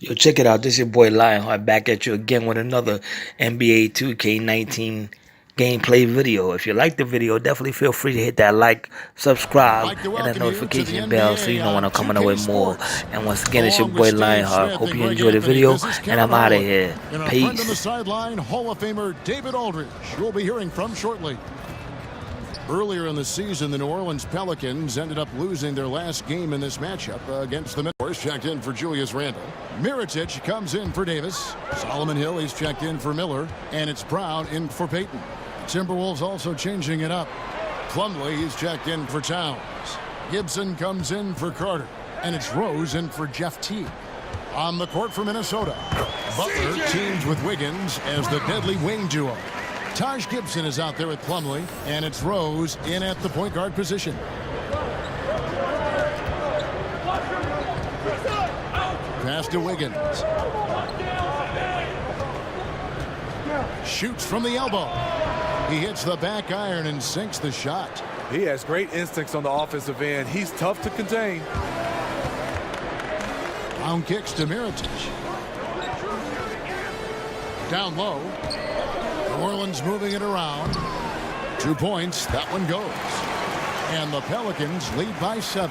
Yo, check it out. This is your boy Lionheart back at you again with another NBA 2K19 gameplay video. If you like the video, definitely feel free to hit that like, I'd subscribe, like to and that welcome you to the notification bell so you NBA know when on I'm coming up 2K with more. Sports. And once again, it's your Along with boy Steve Lionheart. Smith Hope and you Greg enjoy the Anthony, video, this is and Kevin I'm out of Harlan. here. And our friend on the Peace. sideline, Hall of Famer David Aldridge, we'll be hearing from shortly. Earlier in the season, the New Orleans Pelicans ended up losing their last game in this matchup against the Minnesota. Checked in for Julius Randle. Mirotic comes in for Davis. Solomon Hill, he's checked in for Miller. And it's Brown in for Payton. Timberwolves also changing it up. Plumlee, he's checked in for Towns. Gibson comes in for Carter. And it's Rose in for Jeff Teague. On the court for Minnesota, Butler teams with Wiggins as the deadly wing duo. Taj Gibson is out there with Plumlee, and it's Rose in at the point guard position. Pass to Wiggins. Shoots from the elbow. He hits the back iron and sinks the shot. He has great instincts on the offensive end. He's tough to contain. Brown kicks to Mirotic. Down low. New Orleans moving it around. 2 points. That one goes. And the Pelicans lead by 7.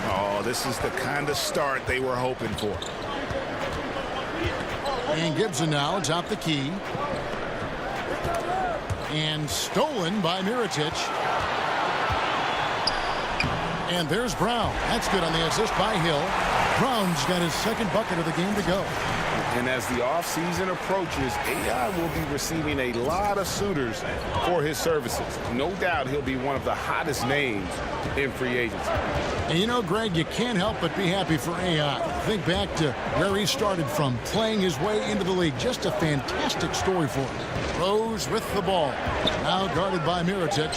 Oh, this is the kind of start they were hoping for. And Gibson now top the key. And stolen by Mirotic. And there's Brown. That's good on the assist by Hill. Brown's got his second bucket of the game to go. And as the offseason approaches, AI will be receiving a lot of suitors for his services. No doubt he'll be one of the hottest names in free agency. And you know, Greg, you can't help but be happy for AI. Think back to where he started from, playing his way into the league. Just a fantastic story for him. Rose with the ball. Now guarded by Mirotic.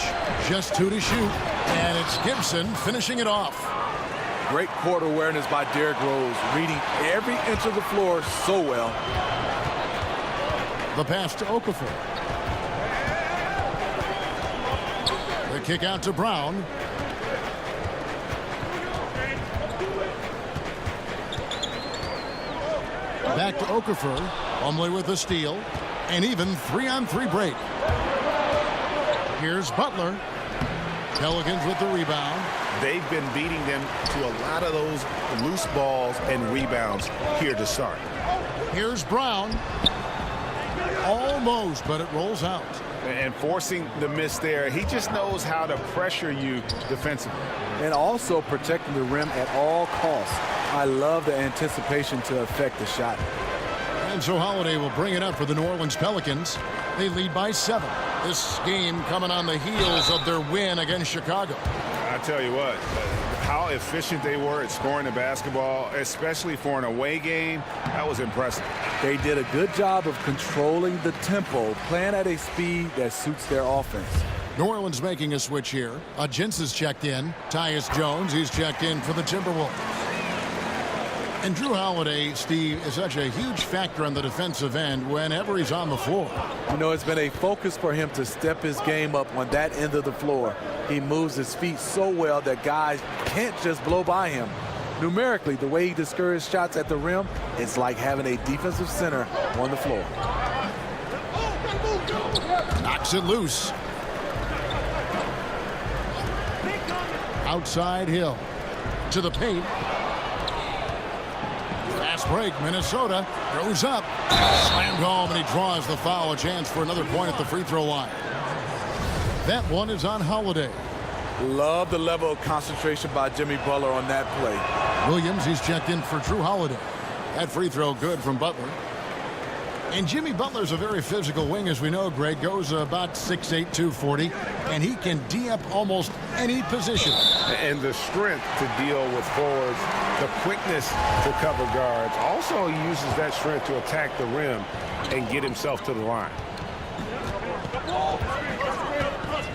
Just 2 to shoot. And it's Gibson finishing it off. Great court awareness by Derrick Rose, reading every inch of the floor so well. The pass to Okafor. The kick out to Brown. Back to Okafor. Plumlee with the steal. And even 3-on-3 break. Here's Butler. Pelicans with the rebound. They've been beating them to a lot of those loose balls and rebounds here to start. Here's Brown. Almost, but it rolls out. And forcing the miss there, he just knows how to pressure you defensively. And also protecting the rim at all costs. I love the anticipation to affect the shot. And so Holiday will bring it up for the New Orleans Pelicans. They lead by 7. This game coming on the heels of their win against Chicago. I tell you what, how efficient they were at scoring the basketball, especially for an away game, that was impressive. They did a good job of controlling the tempo, playing at a speed that suits their offense. New Orleans making a switch here. Gents is checked in. Tyus Jones, he's checked in for the Timberwolves. And Drew Holiday, Steve, is such a huge factor on the defensive end whenever he's on the floor. You know, it's been a focus for him to step his game up on that end of the floor. He moves his feet so well that guys can't just blow by him. Numerically, the way he discourages shots at the rim, it's like having a defensive center on the floor. Knocks it loose. Outside Hill. To the paint. Fast break. Minnesota goes up. Slammed home, and he draws the foul. A chance for another point at the free throw line. That one is on Holiday. Love the level of concentration by Jimmy Butler on that play. Williams, he's checked in for Drew Holiday. That free throw good from Butler. And Jimmy Butler's a very physical wing, as we know, Greg. Goes about 6'8", 240. And he can D up almost any position. And the strength to deal with forwards, the quickness to cover guards. Also, he uses that strength to attack the rim and get himself to the line.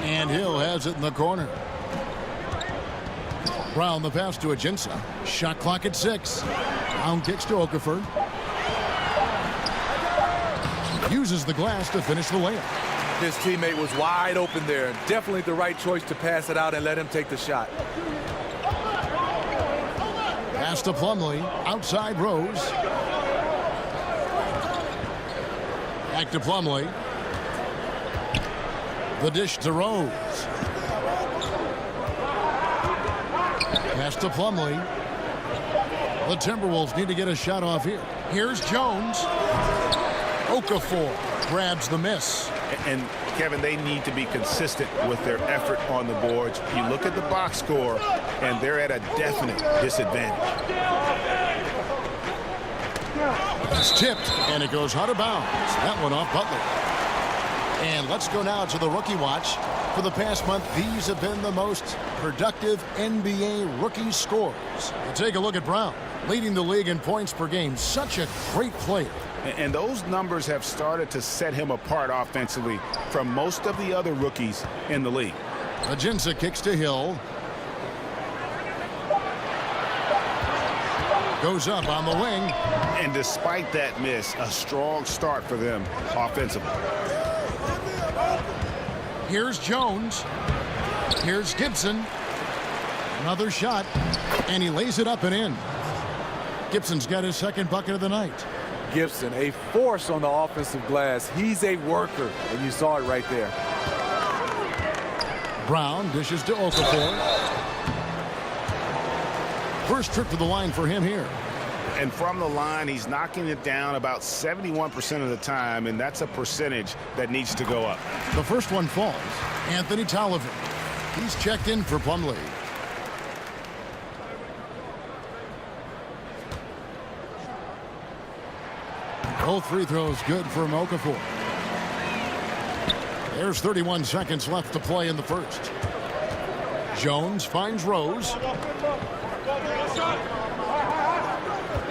And Hill has it in the corner. Brown the pass to Ajinça. Shot clock at 6. Brown kicks to Okafor. Uses the glass to finish the layup. His teammate was wide open there. Definitely the right choice to pass it out and let him take the shot. Pass to Plumlee. Outside Rose. Back to Plumlee. The dish to Rose. Pass to Plumlee. The Timberwolves need to get a shot off here. Here's Jones. Okafor grabs the miss. And Kevin, they need to be consistent with their effort on the boards. You look at the box score, and they're at a definite disadvantage. It's tipped, and it goes out of bounds. That one off Butler. And let's go now to the rookie watch. For the past month, these have been the most productive NBA rookie scorers. Take a look at Brown, leading the league in points per game. Such a great player. And those numbers have started to set him apart offensively from most of the other rookies in the league. Ajinça kicks to Hill. Goes up on the wing. And despite that miss, a strong start for them offensively. Here's Jones. Here's Gibson. Another shot. And he lays it up and in. Gibson's got his second bucket of the night. Gibson, a force on the offensive glass. He's a worker, and you saw it right there. Brown dishes to Okafor. First trip to the line for him here. And from the line, he's knocking it down about 71% of the time, and that's a percentage that needs to go up. The first one falls. Anthony Tolliver. He's checked in for Plumlee. Both free throws good for Okafor. There's 31 seconds left to play in the first. Jones finds Rose.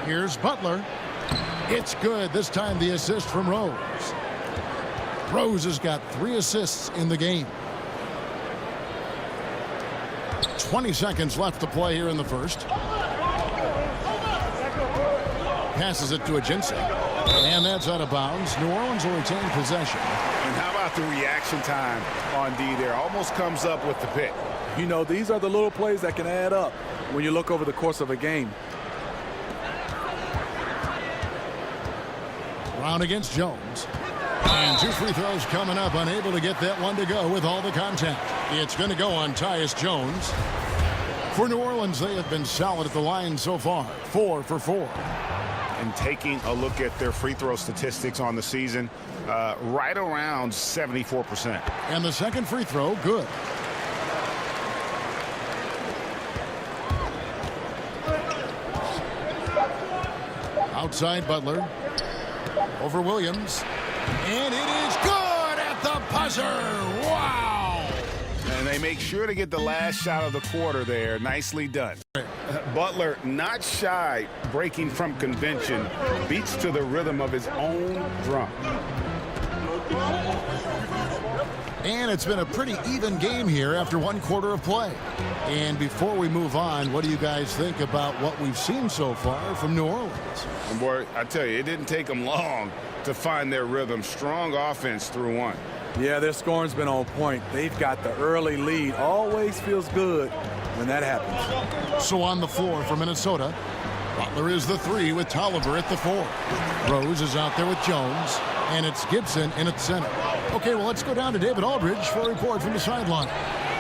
Here's Butler. It's good. This time the assist from Rose. Rose has got 3 assists in the game. 20 seconds left to play here in the first. Passes it to Ajinça. And that's out of bounds. New Orleans will retain possession. And how about the reaction time on D there? Almost comes up with the pick. You know, these are the little plays that can add up when you look over the course of a game. Brown against Jones. And 2 free throws coming up. Unable to get that one to go with all the contact. It's going to go on Tyus Jones. For New Orleans, they have been solid at the line so far. 4 for 4. And taking a look at their free throw statistics on the season, right around 74%. And the second free throw, good. Outside Butler. Over Williams. And it is good at the buzzer. Wow. And they make sure to get the last shot of the quarter there. Nicely done. Butler, not shy, breaking from convention, beats to the rhythm of his own drum. And it's been a pretty even game here after 1 quarter of play. And before we move on, what do you guys think about what we've seen so far from New Orleans? And boy, I tell you, it didn't take them long to find their rhythm. Strong offense through 1. Yeah, their scoring's been on point. They've got the early lead. Always feels good when that happens. So on the floor for Minnesota, Butler is the 3 with Tolliver at the 4. Rose is out there with Jones, and it's Gibson in at center. Okay, well, let's go down to David Aldridge for a report from the sideline.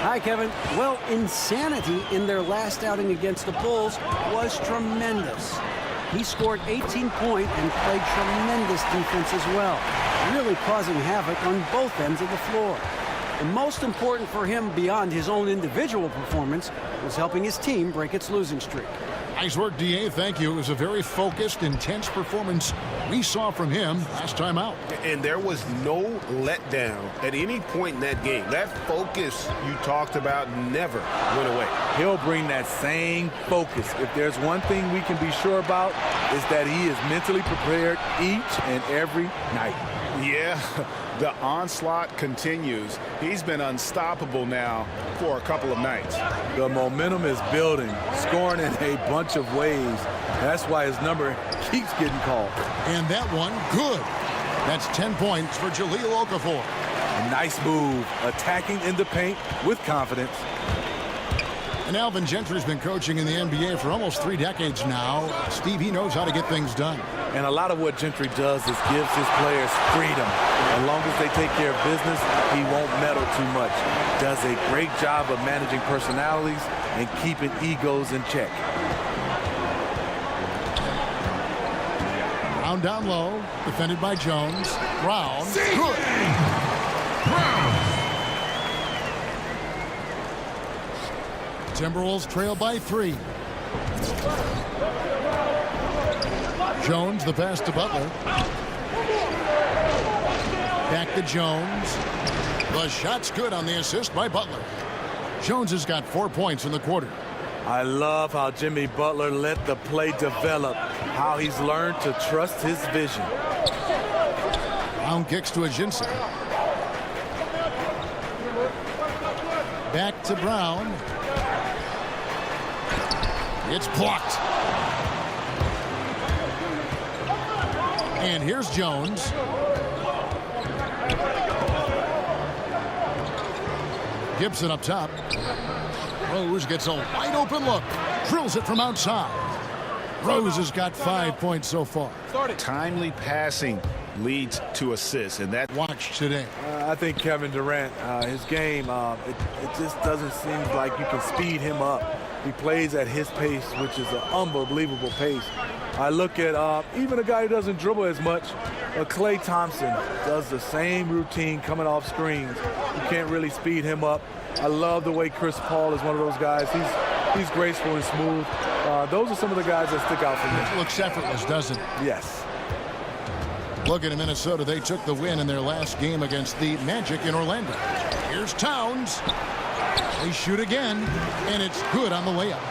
Hi, Kevin. Well, insanity in their last outing against the Bulls was tremendous. He scored 18 points and played tremendous defense as well, really causing havoc on both ends of the floor. The most important for him beyond his own individual performance was helping his team break its losing streak. Nice work, D.A. Thank you. It was a very focused, intense performance we saw from him last time out. And there was no letdown at any point in that game. That focus you talked about never went away. He'll bring that same focus. If there's one thing we can be sure about, is that he is mentally prepared each and every night. Yeah, the onslaught continues. He's been unstoppable now for a couple of nights. The momentum is building, scoring in a bunch of ways. That's why his number keeps getting called. And that one, good. That's 10 points for Jahlil Okafor. A nice move, attacking in the paint with confidence. And Alvin Gentry's been coaching in the NBA for almost 3 decades now. Steve, he knows how to get things done. And a lot of what Gentry does is gives his players freedom. As long as they take care of business, he won't meddle too much. Does a great job of managing personalities and keeping egos in check. Brown down low, defended by Jones. Brown, good. Timberwolves trail by 3. Jones, the pass to Butler. Back to Jones. The shot's good on the assist by Butler. Jones has got 4 points in the quarter. I love how Jimmy Butler let the play develop, how he's learned to trust his vision. Brown kicks to Ajinça. Back to Brown. It's blocked. And here's Jones. Gibson up top. Rose gets a wide open look. Drills it from outside. Rose has got 5 points so far. Timely passing leads to assists, and that Watch today. I think Kevin Durant, his game, it just doesn't seem like you can speed him up. He plays at his pace, which is an unbelievable pace. I look at even a guy who doesn't dribble as much, Klay Thompson does the same routine coming off screens. You can't really speed him up. I love the way Chris Paul is one of those guys. He's graceful and smooth. Those are some of the guys that stick out for me. It looks effortless, doesn't it? Yes. Looking at Minnesota, they took the win in their last game against the Magic in Orlando. Here's Towns. They shoot again, and it's good on the layup.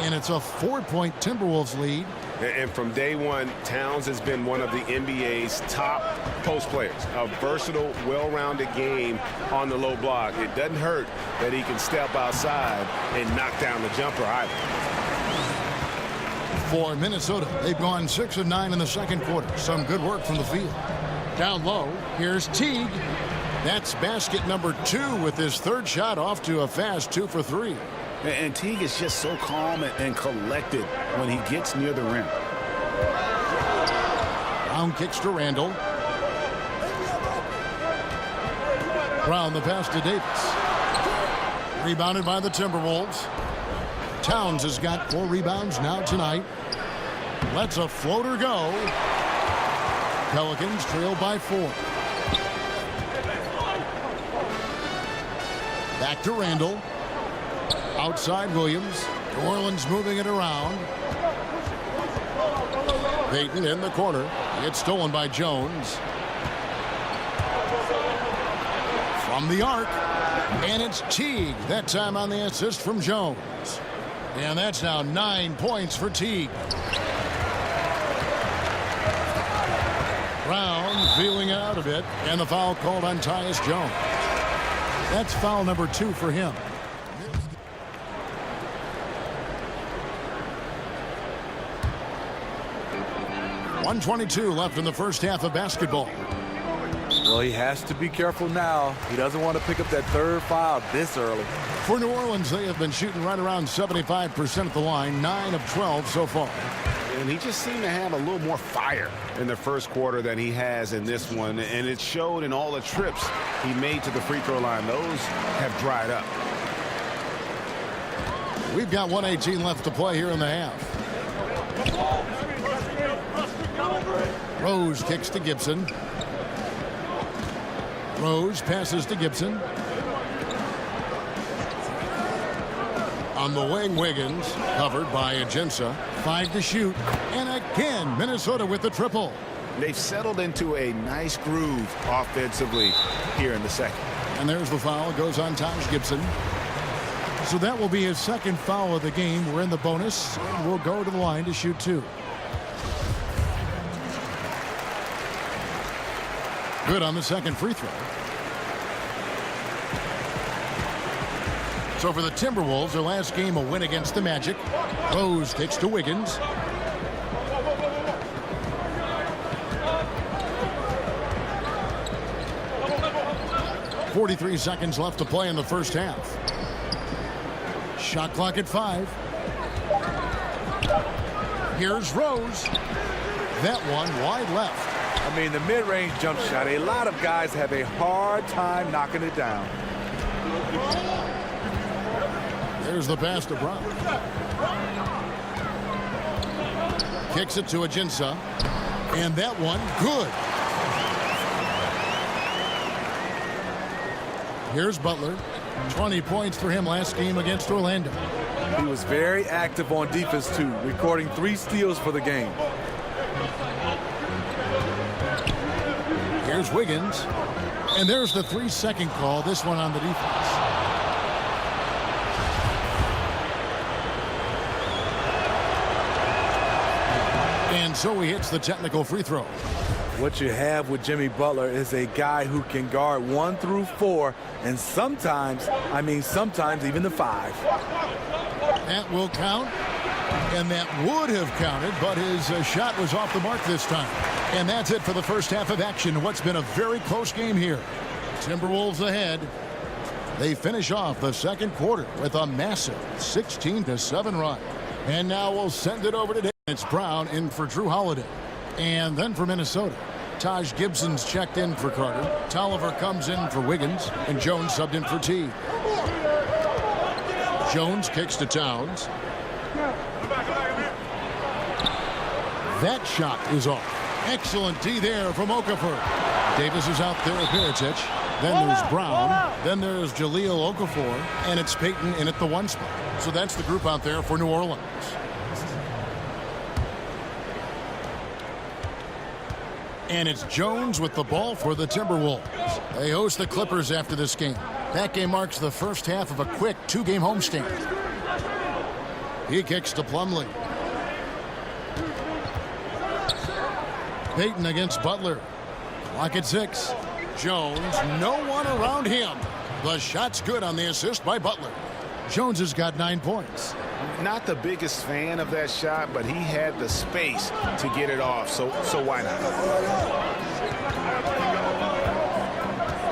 And it's a 4-point Timberwolves lead. And from day one, Towns has been one of the NBA's top post players. A versatile, well-rounded game on the low block. It doesn't hurt that he can step outside and knock down the jumper either. For Minnesota, they've gone 6 of 9 in the second quarter. Some good work from the field. Down low, here's Teague. That's basket number 2 with his third shot off to a fast 2 for 3. And Teague is just so calm and collected when he gets near the rim. Brown kicks to Randall. Brown the pass to Davis. Rebounded by the Timberwolves. Towns has got 4 rebounds now tonight. Lets a floater go. Pelicans trail by 4. Back to Randall. Outside Williams. New Orleans moving it around. Payton in the corner. It's stolen by Jones. From the arc. And it's Teague. That time on the assist from Jones. And that's now 9 points for Teague. Brown feeling it out a bit. And the foul called on Tyus Jones. That's foul number 2 for him. .122 left in the first half of basketball. Well, he has to be careful now. He doesn't want to pick up that third foul this early. For New Orleans, they have been shooting right around 75% at the line, 9 of 12 so far. And he just seemed to have a little more fire in the first quarter than he has in this one. And it showed in all the trips he made to the free throw line. Those have dried up. We've got 1:18 left to play here in the half. Rose kicks to Gibson. Rose passes to Gibson. On the wing, Wiggins, covered by Ajinça. 5 to shoot. And again, Minnesota with the triple. They've settled into a nice groove offensively here in the second. And there's the foul. It goes on Taj Gibson. So that will be his second foul of the game. We're in the bonus. And we'll go to the line to shoot 2. Good on the second free throw. So for the Timberwolves, their last game, a win against the Magic. Rose kicks to Wiggins. .43 seconds left to play in the first half. Shot clock at 5. Here's Rose. That one wide left. I mean, the mid-range jump shot, a lot of guys have a hard time knocking it down. There's the pass to Brown. Kicks it to Ajinça. And that one, good. Here's Butler. 20 points for him last game against Orlando. He was very active on defense, too, recording 3 steals for the game. Here's Wiggins. And there's the 3-second call, this one on the defense. And so he hits the technical free throw. What you have with Jimmy Butler is a guy who can guard 1 through 4, and sometimes, sometimes even the 5. That will count, and that would have counted, but his shot was off the mark this time. And that's it for the first half of action. What's been a very close game here. Timberwolves ahead. They finish off the second quarter with a massive 16-7 run. And now we'll send it over to Dave. It's Brown in for Drew Holiday. And then for Minnesota, Taj Gibson's checked in for Carter. Tolliver comes in for Wiggins, and Jones subbed in for T. Jones kicks to Towns. That shot is off. Excellent D there from Okafor. Davis is out there with Perisic. Then there's Brown. Then there's Jahlil Okafor. And it's Payton in at the 1 spot. So that's the group out there for New Orleans. And it's Jones with the ball for the Timberwolves. They host the Clippers after this game. That game marks the first half of a quick 2-game homestand. He kicks to Plumlee. Payton against Butler. Clock at 6. Jones, no one around him. The shot's good on the assist by Butler. Jones has got 9 points. Not the biggest fan of that shot, but he had the space to get it off, so why not?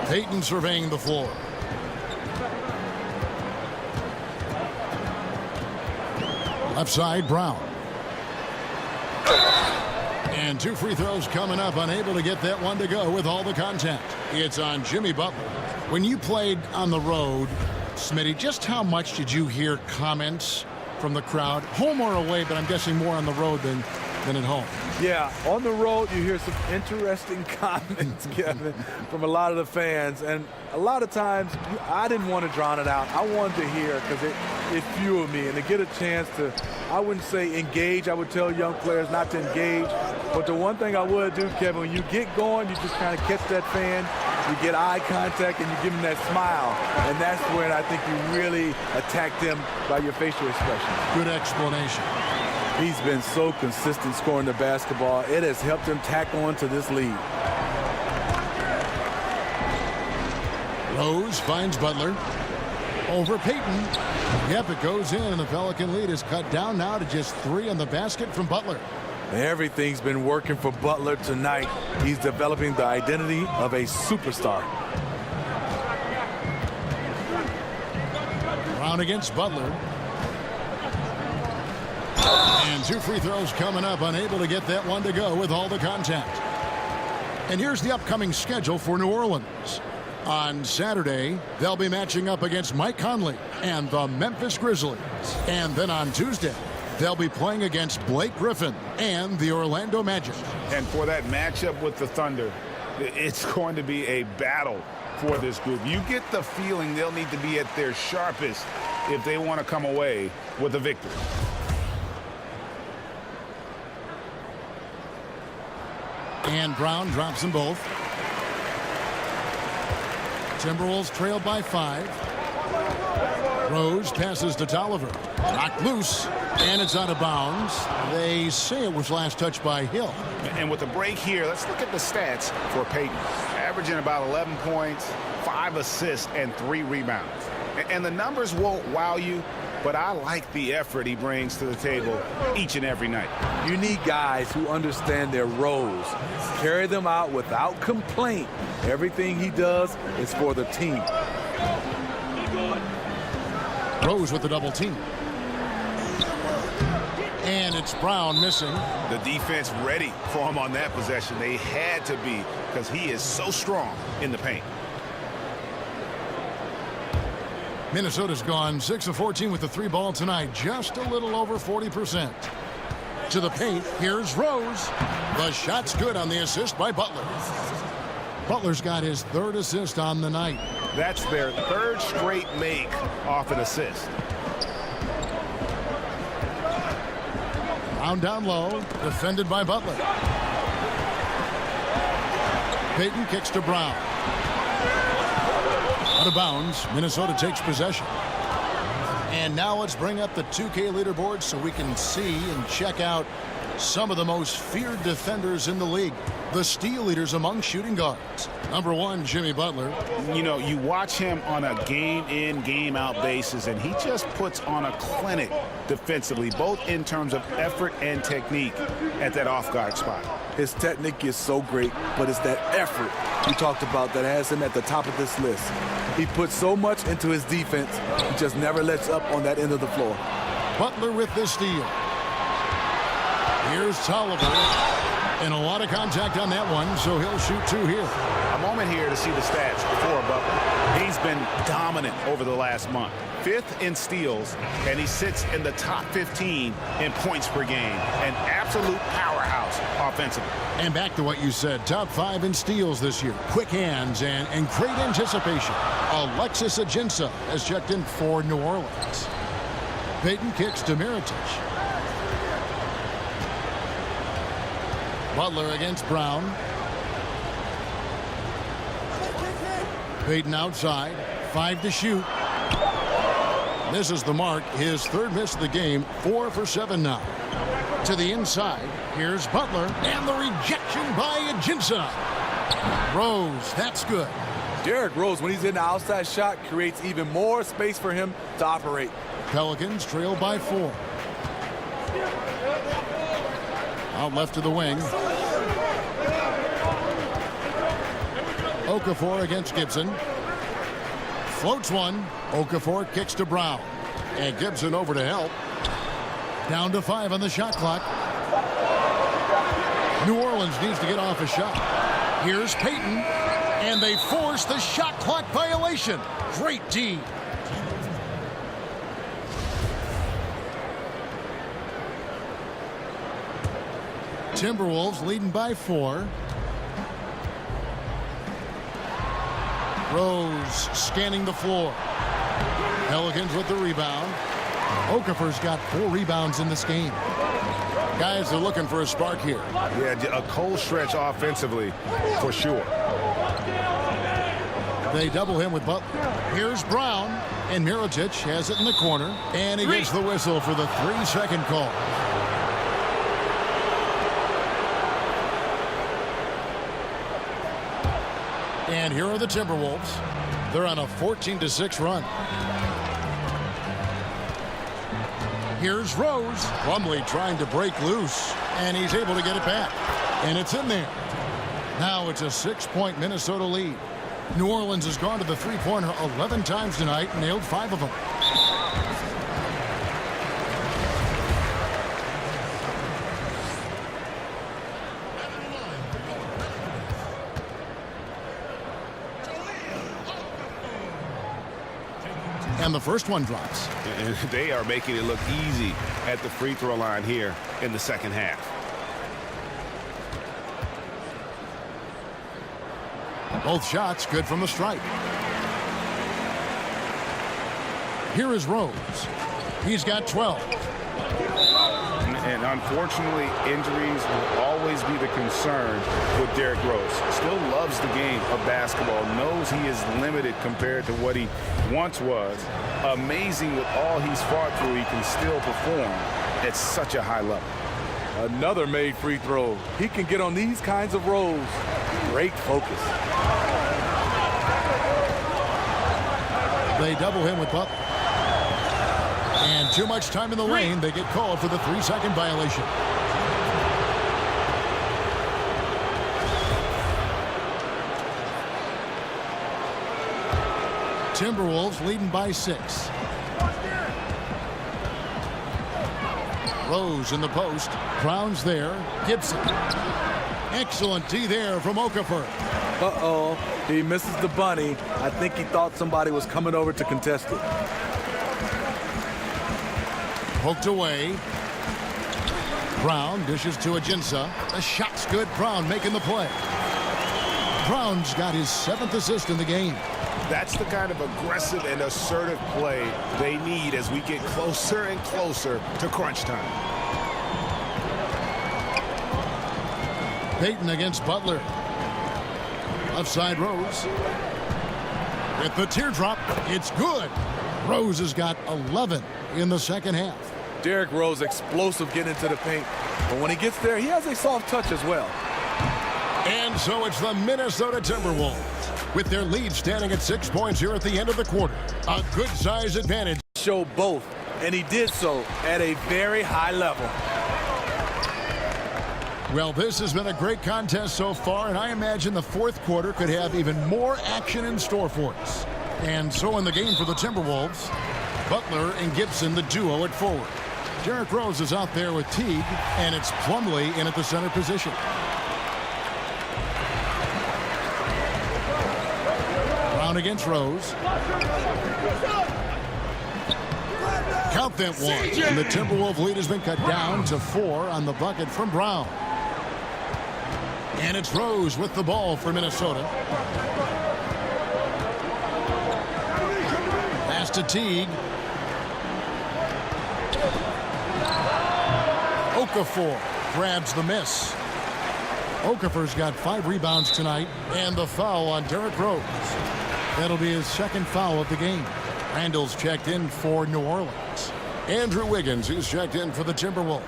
Payton surveying the floor. Left side, Brown. And 2 free throws coming up, unable to get that one to go with all the contact. It's on Jimmy Butler. When you played on the road, Smitty, just how much did you hear comments from the crowd, home or away, but I'm guessing more on the road than at home? Yeah, on the road you hear some interesting comments, Kevin, from a lot of the fans, and a lot of times I didn't want to drown it out. I wanted to hear because it fueled me, and to get a chance to, I wouldn't say engage. I would tell young players not to engage, but the one thing I would do, Kevin, when you get going, you just kind of catch that fan, you get eye contact, and you give them that smile, and that's when I think you really attack them by your facial expression. Good explanation. He's been so consistent scoring the basketball. It has helped him tack on to this lead. Rose finds Butler. Over Payton. Yep, it goes in, and the Pelican lead is cut down now to just 3 on the basket from Butler. Everything's been working for Butler tonight. He's developing the identity of a superstar. Brown against Butler. And 2 free throws coming up, unable to get that one to go with all the contact. And here's the upcoming schedule for New Orleans. On Saturday, they'll be matching up against Mike Conley and the Memphis Grizzlies. And then on Tuesday, they'll be playing against Blake Griffin and the Orlando Magic. And for that matchup with the Thunder, it's going to be a battle for this group. You get the feeling they'll need to be at their sharpest if they want to come away with a victory. And Brown drops them both. Timberwolves trailed by 5. Rose passes to Tolliver. Knocked loose, and it's out of bounds. They say it was last touched by Hill. And with the break here, let's look at the stats for Payton. Averaging about 11 points, 5 assists, and 3 rebounds. And the numbers won't wow you, but I like the effort he brings to the table each and every night. You need guys who understand their roles, carry them out without complaint. Everything he does is for the team. Rose with the double team. And it's Brown missing. The defense ready for him on that possession. They had to be, because he is so strong in the paint. Minnesota's gone 6 of 14 with the 3 ball tonight. Just a little over 40%. To the paint, here's Rose. The shot's good on the assist by Butler. Butler's got his 3rd assist on the night. That's their 3rd straight make off an assist. Brown down low, defended by Butler. Payton kicks to Brown. Out of bounds, Minnesota takes possession. And now let's bring up the 2K leaderboard so we can see and check out some of the most feared defenders in the league. The steal leaders among shooting guards. Number 1, Jimmy Butler. You know, you watch him on a game-in, game-out basis, and he just puts on a clinic defensively, both in terms of effort and technique at that off-guard spot. His technique is so great, but it's that effort we talked about that has him at the top of this list. He puts so much into his defense, he just never lets up on that end of the floor. Butler with the steal. Here's Tolliver. And a lot of contact on that one, so he'll shoot 2 here. A moment here to see the stats for Butler. He's been dominant over the last month. 5th in steals, and he sits in the top 15 in points per game. An absolute powerhouse offensively. And back to what you said, top 5 in steals this year. Quick hands and great anticipation. Alexis Ajinça has checked in for New Orleans. Payton kicks to Mirotic. Butler against Brown. Payton outside. 5 to shoot. Misses the mark. His 3rd miss of the game. 4 for 7 now. To the inside. Here's Butler. And the rejection by Ajinça. Rose. That's good. Derrick Rose, when he's in the outside shot, creates even more space for him to operate. Pelicans trail by 4. Out left to the wing. Okafor against Gibson. Floats one. Okafor kicks to Brown. And Gibson over to help. Down to 5 on the shot clock. New Orleans needs to get off a shot. Here's Payton. And they force the shot clock violation. Great D. Timberwolves leading by 4. Rose scanning the floor. Pelicans with the rebound. Okafor's got 4 rebounds in this game. Guys are looking for a spark here. Yeah, a cold stretch offensively for sure. They double him with Butler. Here's Brown, and Mirotic has it in the corner, and he gets the whistle for the 3-second call. And here are the Timberwolves. They're on a 14-6 run. Here's Rose. Plumlee trying to break loose, and he's able to get it back. And it's in there. Now it's a 6-point Minnesota lead. New Orleans has gone to the three-pointer 11 times tonight, nailed 5 of them. And the first one drops. And they are making it look easy at the free throw line here in the second half. Both shots good from the stripe. Here is Rose. He's got 12. And unfortunately, injuries will always be the concern with Derrick Rose. Still loves the game of basketball, knows he is limited compared to what he once was. Amazing with all he's fought through, he can still perform at such a high level. Another made free throw. He can get on these kinds of rolls. Great focus. They double him with Butler. And too much time in the lane. They get called for the 3-second violation. Timberwolves leading by 6. Rose in the post. Brown's there. Gibson. Excellent D there from Okafor. Uh-oh, he misses the bunny. I think he thought somebody was coming over to contest it. Poked away. Brown dishes to Ajinça. The shot's good. Brown making the play. Brown's got his 7th assist in the game. That's the kind of aggressive and assertive play they need as we get closer and closer to crunch time. Payton against Butler. Left side Rose. With the teardrop, it's good. Rose has got 11 in the second half. Derrick Rose, explosive getting into the paint. But when he gets there, he has a soft touch as well. And so it's the Minnesota Timberwolves, with their lead standing at 6 points here at the end of the quarter. A good size advantage. Show both, and he did so at a very high level. Well, this has been a great contest so far, and I imagine the fourth quarter could have even more action in store for us. And so in the game for the Timberwolves, Butler and Gibson, the duo at forward. Derrick Rose is out there with Teague, and it's Plumlee in at the center position. Brown against Rose. Count that one. And the Timberwolves lead has been cut down to 4 on the bucket from Brown. And it's Rose with the ball for Minnesota. Pass to Teague. Okafor grabs the miss. Okafor's got 5 rebounds tonight, and the foul on Derrick Rose. That'll be his 2nd foul of the game. Randall's checked in for New Orleans. Andrew Wiggins is checked in for the Timberwolves.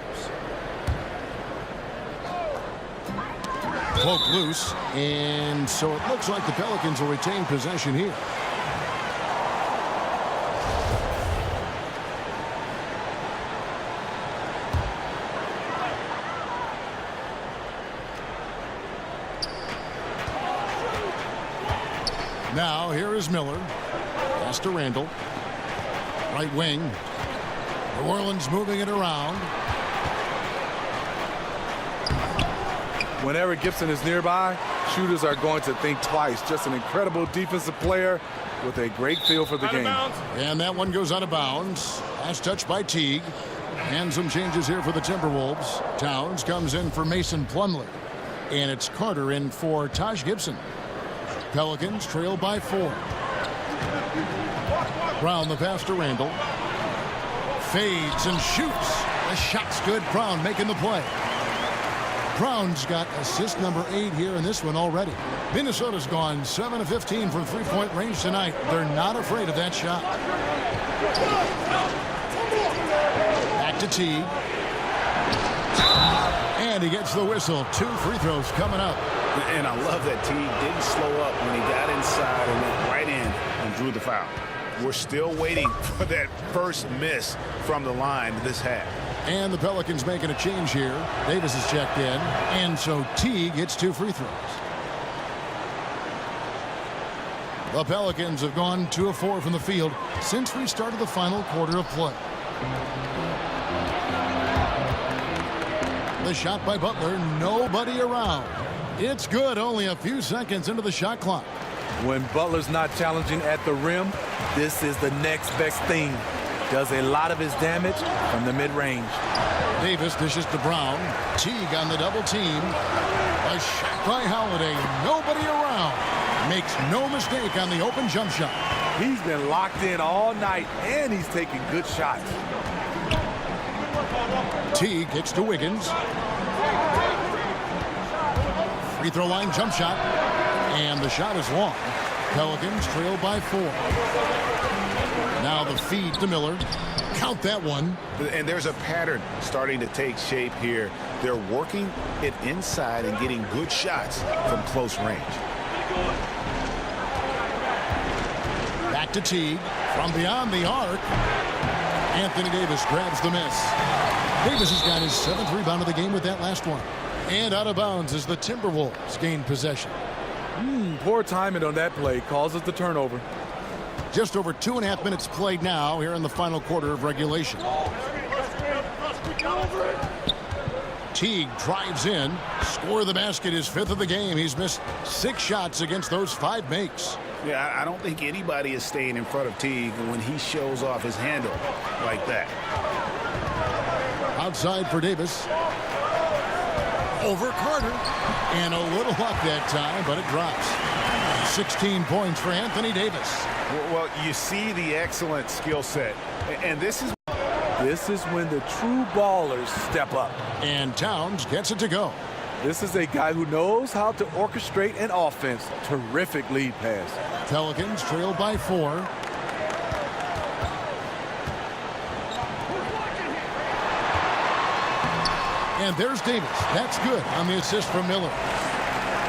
Cloak loose, and so it looks like the Pelicans will retain possession here. Now, here is Miller. Pass to Randall. Right wing. New Orleans moving it around. Whenever Gibson is nearby, shooters are going to think twice. Just an incredible defensive player with a great feel for the game. And that one goes out of bounds. Last touch by Teague. And some changes here for the Timberwolves. Towns comes in for Mason Plumlee. And it's Carter in for Taj Gibson. Pelicans trail by 4. Brown the pass to Randall. Fades and shoots. The shot's good. Brown making the play. Brown's got assist number 8 here in this one already. Minnesota's gone 7 of 15 from three-point range tonight. They're not afraid of that shot. Back to Teague. And he gets the whistle. 2 free throws coming up. And I love that Teague didn't slow up when he got inside and went right in and drew the foul. We're still waiting for that first miss from the line this half. And the Pelicans making a change here. Davis is checked in. And so Teague gets 2 free throws. The Pelicans have gone 2 of 4 from the field since we started the final quarter of play. The shot by Butler, nobody around. It's good, only a few seconds into the shot clock. When Butler's not challenging at the rim, this is the next best thing. Does a lot of his damage from the mid-range. Davis dishes to Brown. Teague on the double team. A shot by Holiday, nobody around. Makes no mistake on the open jump shot. He's been locked in all night, and he's taking good shots. Teague gets to Wiggins. Free throw line jump shot. And the shot is long. Pelicans trail by 4. Now the feed to Miller. Count that one. And there's a pattern starting to take shape here. They're working it inside and getting good shots from close range. Back to Teague. From beyond the arc. Anthony Davis grabs the miss. Davis has got his 7th rebound of the game with that last one. And out of bounds as the Timberwolves gain possession. Poor timing on that play causes the turnover. Just over 2.5 minutes played now here in the final quarter of regulation. Teague drives in. Score the basket, his 5th of the game. He's missed 6 shots against those 5 makes. Yeah, I don't think anybody is staying in front of Teague when he shows off his handle like that. Outside for Davis. Over Carter. And a little luck that time, but it drops. 16 points for Anthony Davis. Well, you see the excellent skill set. And this is when the true ballers step up. And Towns gets it to go. This is a guy who knows how to orchestrate an offense. Terrific lead pass. Pelicans trail by 4. And there's Davis. That's good on the assist from Miller.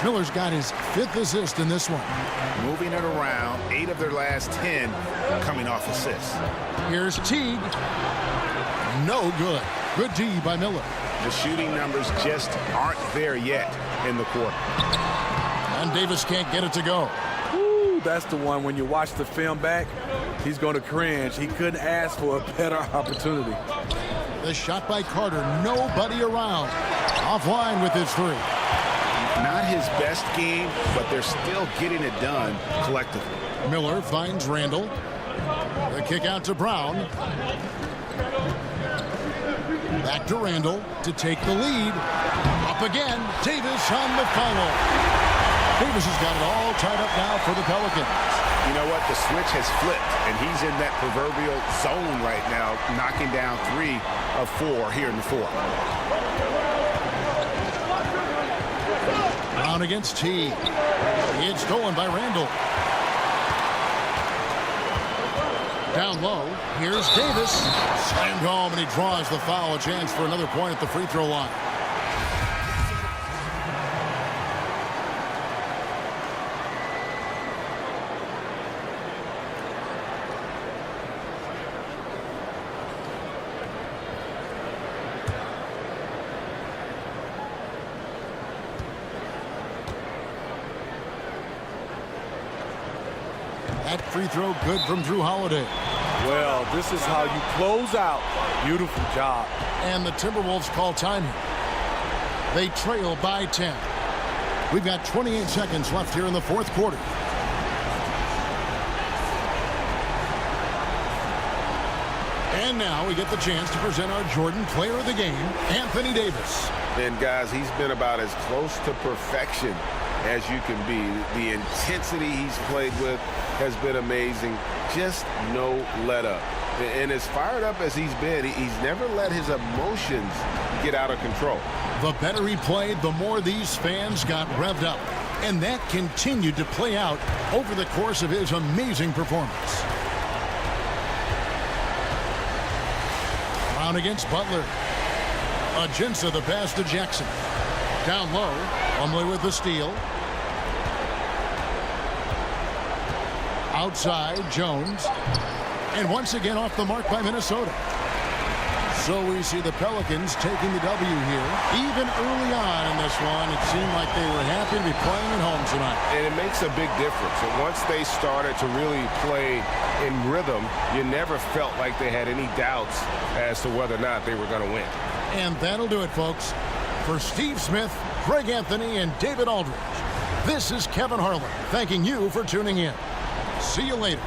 Miller's got his 5th assist in this one. Moving it around, 8 of their last 10 coming off assists. Here's Teague. No good. Good D by Miller. the shooting numbers just aren't there yet in the quarter. And Davis can't get it to go. Ooh, that's the one when you watch the film back, he's going to cringe. He couldn't ask for a better opportunity. The shot by Carter, nobody around. Offline with his three. Not his best game, but they're still getting it done collectively. Miller finds Randall. The kick out to Brown. Back to Randall to take the lead. Up again, Davis on the follow. Davis has got it all tied up now for the Pelicans. You know what? The switch has flipped, and he's in that proverbial zone right now, knocking down 3 of 4 here in the fourth. Brown against Teague. It's stolen by Randall. Down low, here's Davis. Slammed home, and he draws the foul. A chance for another point at the free throw line. That free throw good from Drew Holiday. Well, this is how you close out. Beautiful job. And the Timberwolves call time here. They trail by 10. We've got 28 seconds left here in the fourth quarter. And now we get the chance to present our Jordan Player of the Game, Anthony Davis. And guys, he's been about as close to perfection as you can be. The intensity he's played with has been amazing. Just no let up. And as fired up as he's been, he's never let his emotions get out of control. The better he played, the more these fans got revved up. And that continued to play out over the course of his amazing performance. Brown against Butler. Ajinça the pass to Jackson. Down low, Umley with the steal. Outside, Jones. And once again off the mark by Minnesota. So we see the Pelicans taking the W here. Even early on in this one, it seemed like they were happy to be playing at home tonight. And it makes a big difference. And once they started to really play in rhythm, you never felt like they had any doubts as to whether or not they were going to win. And that'll do it, folks. For Steve Smith, Greg Anthony, and David Aldridge, this is Kevin Harlan thanking you for tuning in. See you later.